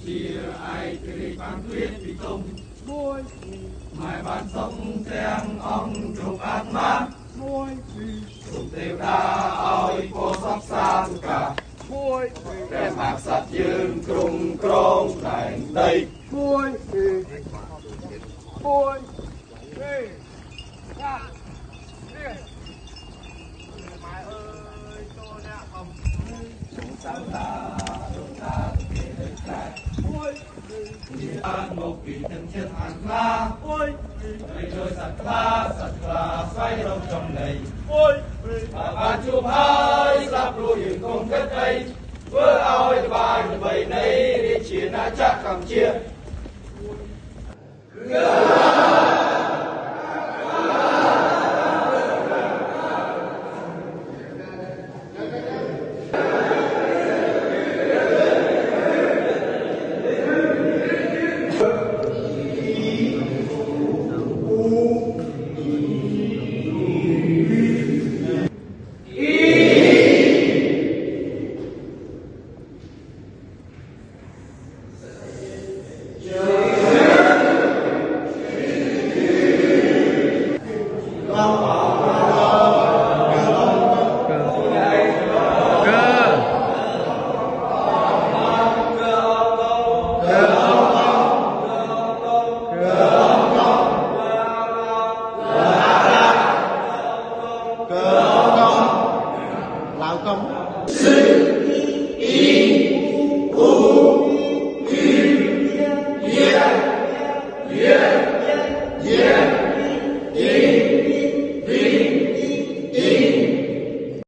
chia ai kiri ban tuyết bị tung mai ban sông tiếng ông trục ác ma trục tiêu đa oi cô sóc xa cả đem hạt sạch dương krung krong thành đây một vị thần thiên hàn la đời đời sạch la xoay rong trong này và ban chùm hai sắp lui những công kết đây với oi bài bầy này đi chiến chắc cầm chia Yeah.